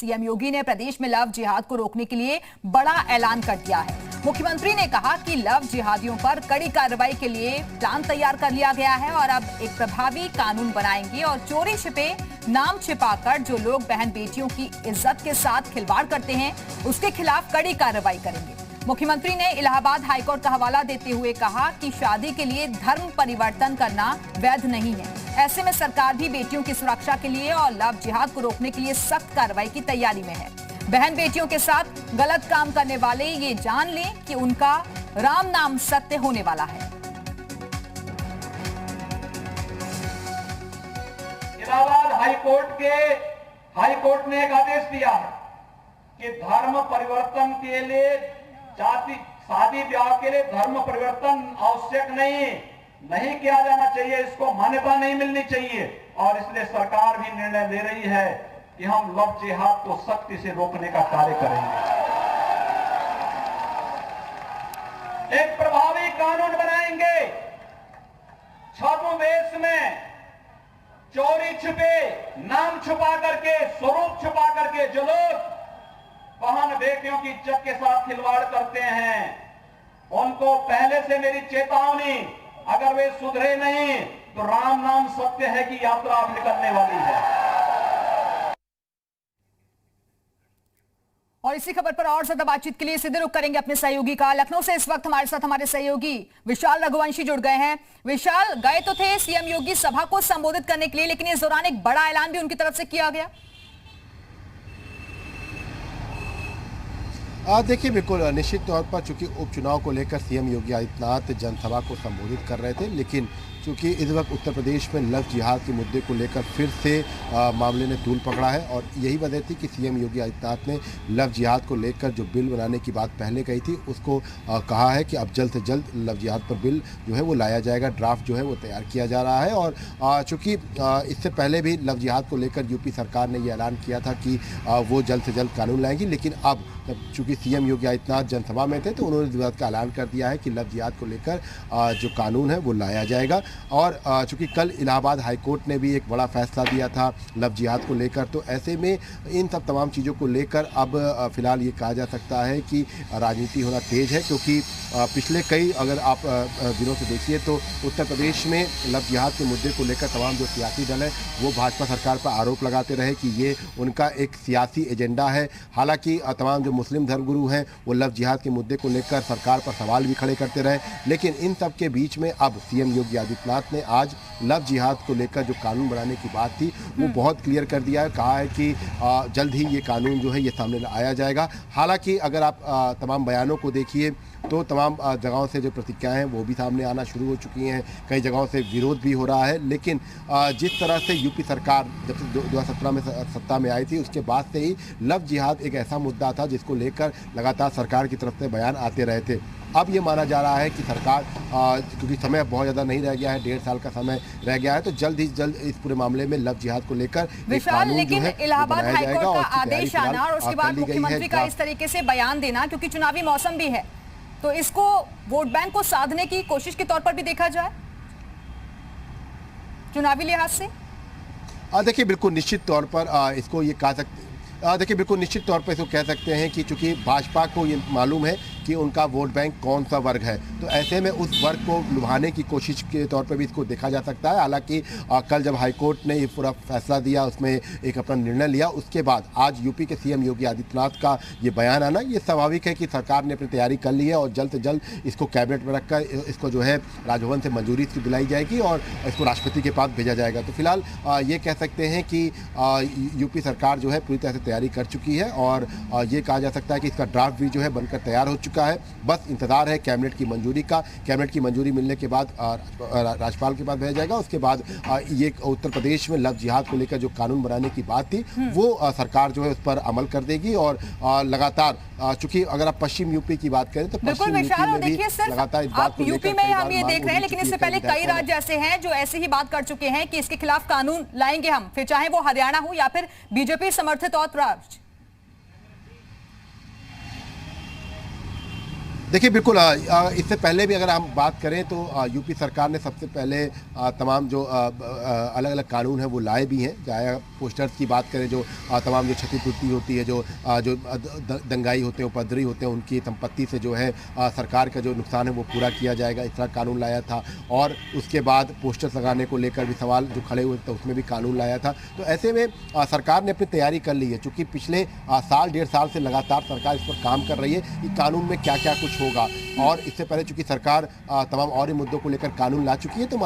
CM योगी ने प्रदेश में love जिहाद को रोकने के लिए बड़ा ऐलान कर दिया है। मुख्यमंत्री ने कहा कि लव जिहादियों पर कड़ी कार्रवाई के लिए प्लान तैयार कर लिया गया है और अब एक प्रभावी कानून बनाएंगे और चोरी छिपे नाम छिपाकर जो लोग बहन बेटियों की इज्जत के साथ खिलवाड़ करते हैं उसके खिलाफ कड़ी कार्रवाई करेंगे। मुख्यमंत्री ने इलाहाबाद हाईकोर्ट का हवाला देते हुए कहा कि शादी के लिए धर्म परिवर्तन करना वैध नहीं है। ऐसे में सरकार भी बेटियों की सुरक्षा के लिए और लव जिहाद को रोकने के लिए सख्त कार्रवाई की तैयारी में है। बहन बेटियों के साथ गलत काम करने वाले ये जान लें कि उनका राम नाम सत्य होने वाला है। इलाहाबाद हाईकोर्ट ने एक आदेश दिया है कि धर्म परिवर्तन के लिए शादी ब्याह के लिए धर्म परिवर्तन आवश्यक नहीं किया जाना चाहिए, इसको मान्यता नहीं मिलनी चाहिए। और इसलिए सरकार भी निर्णय ले रही है कि हम लव जिहाद को सख्ती से रोकने का कार्य करेंगे। एक प्रभावी कानून बनाएंगे। छद्म में चोरी छिपे नाम छुपा करके स्वरूप छुपा करके जो लोग बहन बेटियों की इज्जत के साथ खिलवाड़ करते हैं उनको पहले से मेरी चेतावनी, अगर वे सुधरे नहीं तो राम नाम सत्य है कि यात्रा अब निकलने वाली है। और इसी खबर पर और ज्यादा बातचीत के लिए सीधे रुख करेंगे अपने सहयोगी का। लखनऊ से इस वक्त हमारे साथ हमारे सहयोगी विशाल रघुवंशी जुड़ गए हैं। विशाल, गए तो थे सीएम योगी सभा को संबोधित करने के लिए, लेकिन इस दौरान एक बड़ा ऐलान भी उनकी तरफ से किया गया। देखिए, बिल्कुल निश्चित तौर पर चूंकि उपचुनाव को लेकर सीएम योगी आदित्यनाथ जनसभा को संबोधित कर रहे थे, लेकिन चूंकि इस वक्त उत्तर प्रदेश में लव जिहाद के मुद्दे को लेकर फिर से मामले ने तूल पकड़ा है और यही वजह थी कि सीएम योगी आदित्यनाथ ने लव जिहाद को लेकर जो बिल बनाने की बात पहले कही थी उसको कहा है कि अब जल्द से जल्द लव जिहाद पर बिल जो है वो लाया जाएगा। ड्राफ्ट जो है वो तैयार किया जा रहा है और चूँकि इससे पहले भी लव जिहाद को लेकर यूपी सरकार ने ये ऐलान किया था कि वो जल्द से जल्द कानून लाएंगी, लेकिन अब चूँकि सीएम योगी आदित्यनाथ जनसभा में थे तो उन्होंने इस बात का ऐलान कर दिया है कि लव जिहाद को लेकर जो कानून है वो लाया जाएगा। और चूँकि कल इलाहाबाद हाईकोर्ट ने भी एक बड़ा फैसला दिया था लव जिहाद को लेकर, तो ऐसे में इन सब तमाम चीज़ों को लेकर अब फिलहाल ये कहा जा सकता है कि राजनीति होना तेज़ है, क्योंकि पिछले कई अगर आप दिनों से देखिए तो उत्तर प्रदेश में लव जिहाद के मुद्दे को लेकर तमाम जो सियासी दल है वो भाजपा सरकार पर आरोप लगाते रहे कि ये उनका एक सियासी एजेंडा है। हालांकि तमाम जो मुस्लिम धर्मगुरु हैं वो लव जिहाद के मुद्दे को लेकर सरकार पर सवाल भी खड़े करते रहे, लेकिन इन सब के बीच में अब सीएम योगी आदित्यनाथ ने आज लव जिहाद को लेकर जो कानून बनाने की बात थी वो बहुत क्लियर कर दिया है। कहा है कि जल्द ही ये कानून जो है ये सामने आया जाएगा। हालांकि अगर आप तमाम बयानों को देखिए तो तमाम जगहों से जो प्रतिक्रियाएं हैं वो भी सामने आना शुरू हो चुकी हैं, कई जगहों से विरोध भी हो रहा है। लेकिन जिस तरह से यूपी सरकार जब से 2017 में सत्ता में आई थी उसके बाद से ही लव जिहाद एक ऐसा मुद्दा था जिसको लेकर लगातार सरकार की तरफ से बयान आते रहे थे। अब ये माना जा रहा है कि सरकार क्योंकि समय बहुत ज़्यादा नहीं रह गया है, 1.5 साल का समय रह गया है, तो जल्द ही जल्द इस पूरे मामले में लव जिहाद को लेकर विशाल, लेकिन इलाहाबाद हाईकोर्ट का आदेश आना और उसके बाद मुख्यमंत्री का इस तरीके से बयान देना, क्योंकि चुनावी मौसम भी है, तो इसको वोट बैंक को साधने की कोशिश के तौर पर भी देखा जाए चुनावी लिहाज से। देखिए, बिल्कुल निश्चित तौर पर इसको ये कह सकते देखिए बिल्कुल निश्चित तौर पर इसको कह सकते हैं कि चूंकि भाजपा को ये मालूम है कि उनका वोट बैंक कौन सा वर्ग है, तो ऐसे में उस वर्ग को लुभाने की कोशिश के तौर पर भी इसको देखा जा सकता है। हालांकि कल जब हाईकोर्ट ने ये पूरा फैसला दिया, उसमें एक अपना निर्णय लिया, उसके बाद आज यूपी के सीएम योगी आदित्यनाथ का ये बयान आना ये स्वाभाविक है कि सरकार ने अपनी तैयारी कर ली है और जल्द से जल्द इसको कैबिनेट में रखकर इसको जो है राजभवन से मंजूरी इसकी दिलाई जाएगी और इसको राष्ट्रपति के पास भेजा जाएगा। तो फिलहाल ये कह सकते हैं कि यूपी सरकार जो है पूरी तरह से तैयारी कर चुकी है और ये कहा जा सकता है कि इसका ड्राफ्ट भी जो है बनकर तैयार हो चुका है। बस इंतजार है कैबिनेट की मंजूरी का। कैबिनेट की मंजूरी मिलने के बाद राज्यपाल के पास भेजा जाएगा। उसके बाद ये उत्तर प्रदेश में लव जिहाद को लेकर जो कानून बनाने की बात थी वो सरकार जो है उस पर अमल कर देगी और लगातार चूंकि अगर आप पश्चिम यूपी की बात करें तो पश्चिम यूपी में भी लगातार इस बात को लेकर यूपी में हम ये देख रहे हैं, लेकिन इससे पहले कई राज्य ऐसे हैं जो ऐसे ही बात कर चुके हैं कि इसके खिलाफ कानून लाएंगे हम, फिर चाहे वो हरियाणा हो या फिर बीजेपी समर्थित और राज्य। देखिए बिल्कुल इससे पहले भी अगर हम बात करें तो यूपी सरकार ने सबसे पहले तमाम जो अलग अलग कानून हैं वो लाए भी हैं। चाहे पोस्टर्स की बात करें, जो तमाम जो क्षतिपूर्ति होती है, जो दंगाई होते हैं, उपद्रवी होते हैं, उनकी संपत्ति से जो है सरकार का जो नुकसान है वो पूरा किया जाएगा, इस तरह कानून लाया था। और उसके बाद पोस्टर्स लगाने को लेकर भी सवाल जो खड़े हुए थे, उसमें भी कानून लाया था। तो ऐसे में सरकार ने अपनी तैयारी कर ली है, चूँकि पिछले साल 1.5 साल से लगातार सरकार इस पर काम कर रही है कि कानून में क्या क्या कुछ होगा। और इससे पहले चूंकि सरकार तमाम और ही मुद्दों को लेकर कानून ला चुकी है, तो